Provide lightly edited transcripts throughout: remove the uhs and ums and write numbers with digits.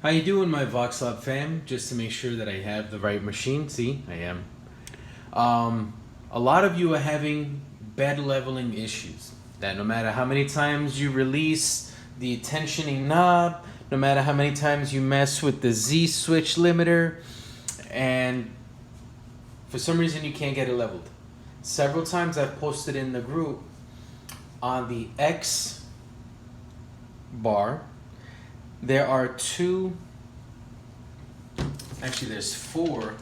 How you doing, my Voxelab fam? Just to make sure that I have the right machine. See, I am. A lot of you are having bed leveling issues. That no matter how many times you release the tensioning knob, no matter how many times you mess with the Z switch limiter, and for some reason you can't get it leveled. Several times I've posted in the group on the X bar. There are there's four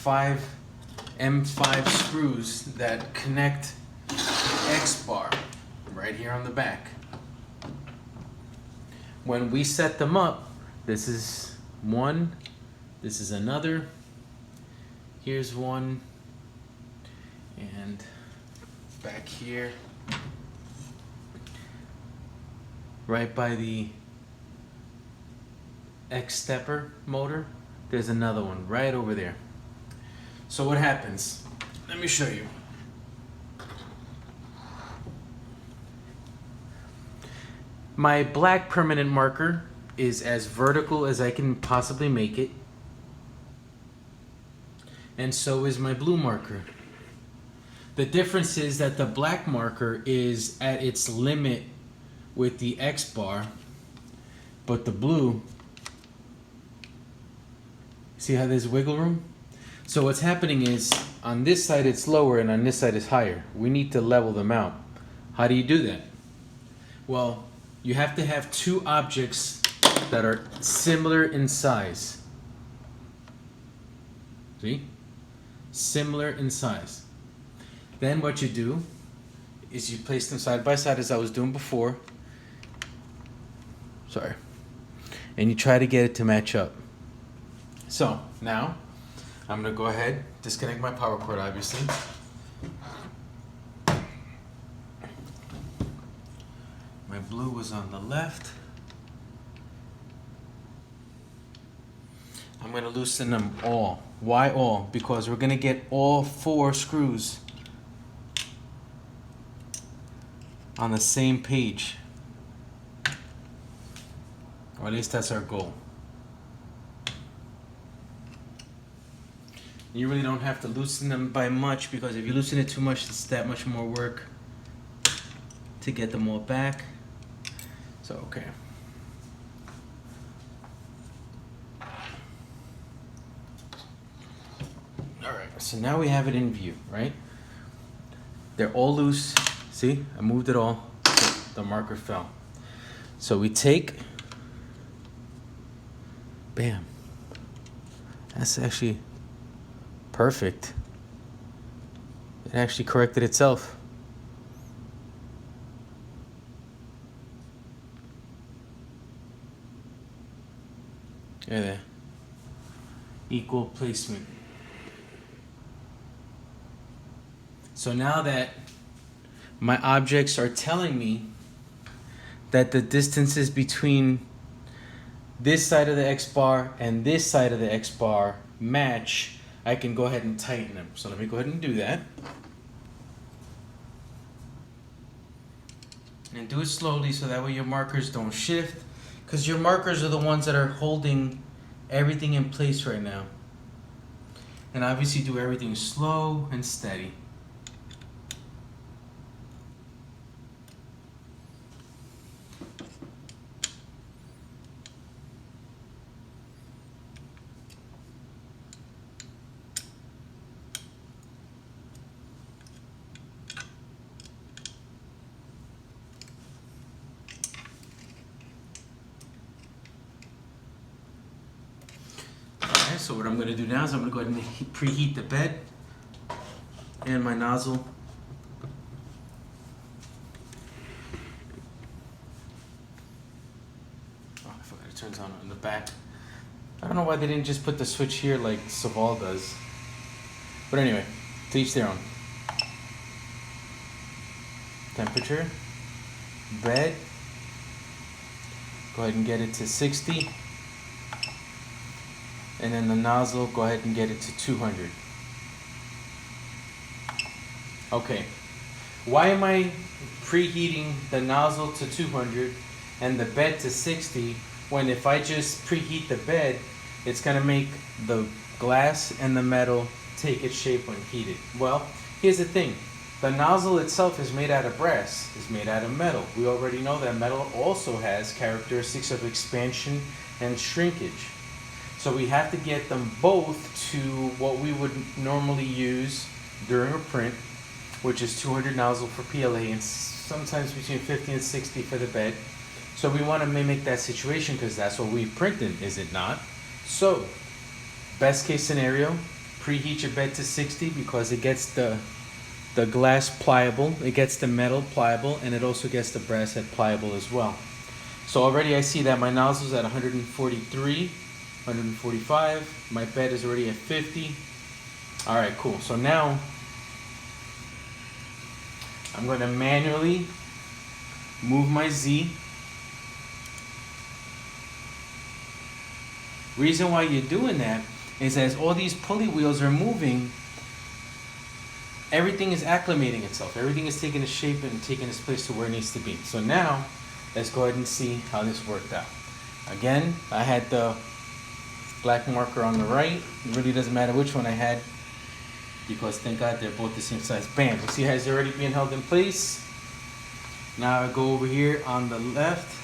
5M5 screws that connect the X bar right here on the back. When we set them up, this is one, this is another, here's one, and back here, right by the X stepper motor, there's another one right over there. So what happens? Let me show you. My black permanent marker is as vertical as I can possibly make it. And so is my blue marker. The difference is that the black marker is at its limit with the X bar, but the blue, see how there's wiggle room? So what's happening is on this side it's lower and on this side it's higher. We need to level them out. How do you do that? Well, you have to have two objects that are similar in size. See? Similar in size. Then what you do is you place them side by side as I was doing before. Sorry. And you try to get it to match up. So now I'm going to go ahead, disconnect my power cord obviously. My blue was on the left. I'm going to loosen them all. Why all? Because we're going to get all four screws on the same page. Or at least that's our goal. You really don't have to loosen them by much, because if you loosen it too much, it's that much more work to get them all back. So, okay. Alright, so now we have it in view, right? They're all loose. See, I moved it all. The marker fell. So we take, bam. That's actually perfect. It actually corrected itself. There. Equal placement. So now that my objects are telling me that the distances between this side of the X bar and this side of the X bar match, I can go ahead and tighten them. So let me go ahead and do that. And do it slowly so that way your markers don't shift, because your markers are the ones that are holding everything in place right now. And obviously do everything slow and steady. So what I'm going to do now is I'm going to go ahead and preheat the bed and my nozzle. Oh, I forgot it turns on in the back. I don't know why they didn't just put the switch here like Saval does. But anyway, to each their own. Temperature, bed, go ahead and get it to 60. And then the nozzle, go ahead and get it to 200. Okay, why am I preheating the nozzle to 200 and the bed to 60 when if I just preheat the bed, it's gonna make the glass and the metal take its shape when heated. Well, here's the thing. The nozzle itself is made out of brass, is made out of metal. We already know that metal also has characteristics of expansion and shrinkage. So we have to get them both to what we would normally use during a print, which is 200 nozzle for PLA and sometimes between 50 and 60 for the bed. So we want to mimic that situation because that's what we printed, is it not? So, best case scenario, preheat your bed to 60 because it gets the glass pliable, it gets the metal pliable, and it also gets the brass head pliable as well. So already I see that my nozzle's at 143, 145, my bed is already at 50. All right, cool. So now I'm going to manually move my Z. Reason why you're doing that is as all these pulley wheels are moving, everything is acclimating itself. Everything is taking its shape and taking its place to where it needs to be. So now, let's go ahead and see how this worked out. Again, I had the black marker on the right. It really doesn't matter which one I had because thank God they're both the same size. Bam, you see how it's already being held in place? Now I go over here on the left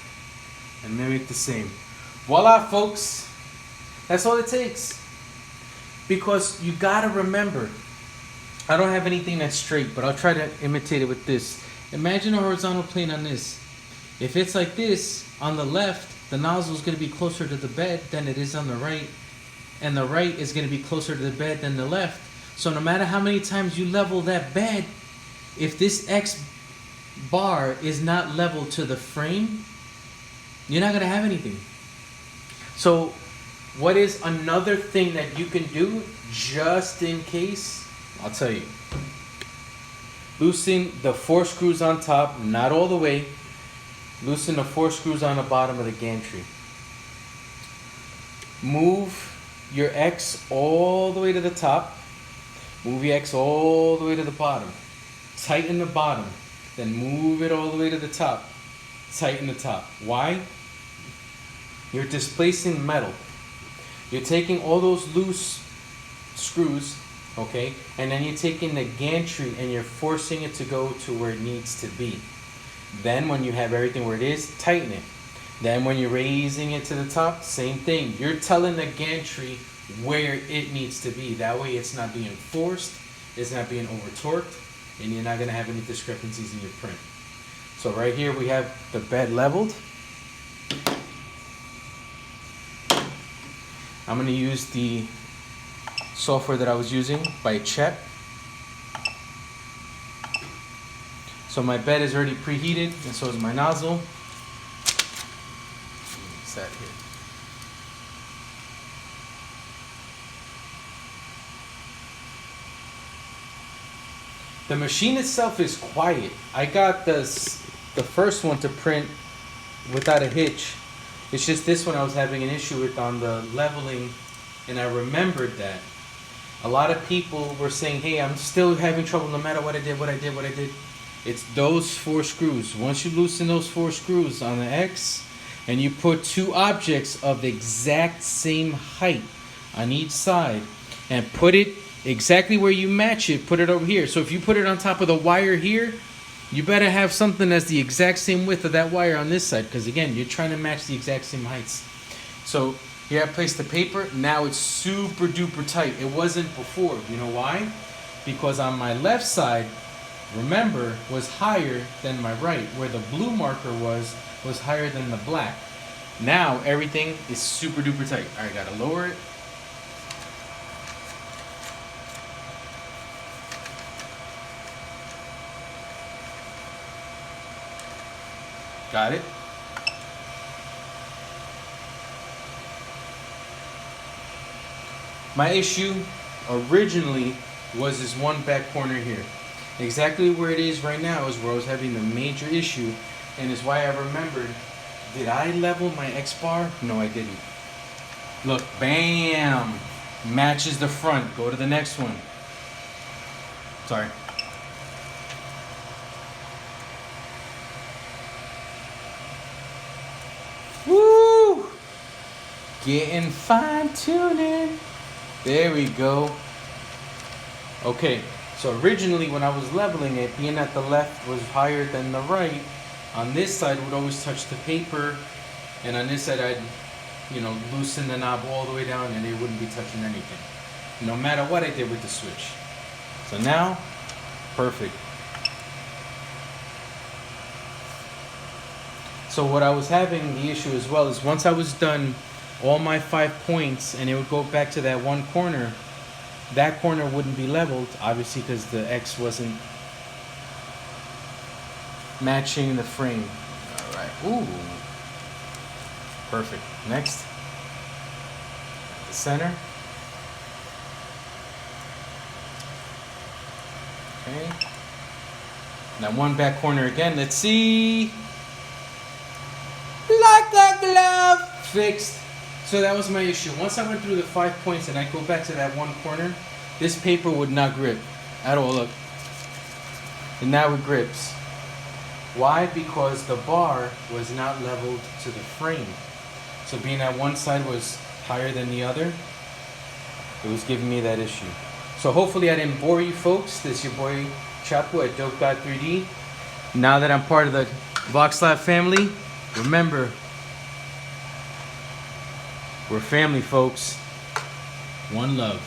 and mimic the same. Voila, folks. That's all it takes. Because you gotta remember, I don't have anything that's straight, but I'll try to imitate it with this. Imagine a horizontal plane on this. If it's like this, on the left, the nozzle is going to be closer to the bed than it is on the right. And the right is going to be closer to the bed than the left. So no matter how many times you level that bed, if this X bar is not level to the frame, you're not going to have anything. So what is another thing that you can do just in case? I'll tell you. Loosen the 4 screws on top, not all the way. Loosen the 4 screws on the bottom of the gantry. Move your X all the way to the top. Move your X all the way to the bottom. Tighten the bottom. Then move it all the way to the top. Tighten the top. Why? You're displacing metal. You're taking all those loose screws, okay, and then you're taking the gantry and you're forcing it to go to where it needs to be. Then when you have everything where it is, tighten it. Then when you're raising it to the top, same thing. You're telling the gantry where it needs to be. That way it's not being forced, it's not being over torqued, and you're not going to have any discrepancies in your print. So right here we have the bed leveled. I'm going to use the software that I was using by Chet. So my bed is already preheated, and so is my nozzle. Set here. The machine itself is quiet. I got the first one to print without a hitch. It's just this one I was having an issue with on the leveling, and I remembered that. A lot of people were saying, hey, I'm still having trouble no matter what I did. It's those 4 screws. Once you loosen those 4 screws on the X, and you put 2 objects of the exact same height on each side, and put it exactly where you match it, put it over here. So if you put it on top of the wire here, you better have something that's the exact same width of that wire on this side, because again, you're trying to match the exact same heights. So here I placed the paper. Now it's super duper tight. It wasn't before. You know why? Because on my left side, remember, was higher than my right. Where the blue marker was higher than the black. Now everything is super duper tight. All right, gotta lower it. Got it. My issue originally was this one back corner here. Exactly where it is right now is where I was having the major issue, and is why I remembered, did I level my X bar? No, I didn't. Look, bam! Matches the front. Go to the next one. Sorry. Woo! Getting fine-tuning. There we go. Okay, so originally when I was leveling it, being that the left was higher than the right, on this side would always touch the paper, and on this side I'd, loosen the knob all the way down and it wouldn't be touching anything, no matter what I did with the switch. So now, perfect. So what I was having the issue as well is once I was done all my 5 points and it would go back to that one corner, that corner wouldn't be leveled, obviously because the X wasn't matching the frame. All right, ooh, perfect. Next, the center. Okay, now one back corner again. Let's see. Like a glove. Fixed. So that was my issue. Once I went through the 5 points and I go back to that one corner, this paper would not grip at all. Look. And now it grips. Why? Because the bar was not leveled to the frame. So being that one side was higher than the other, it was giving me that issue. So hopefully I didn't bore you folks. This is your boy Chapo at Dope.3D. Now that I'm part of the Voxelab family, remember, we're family, folks. One love.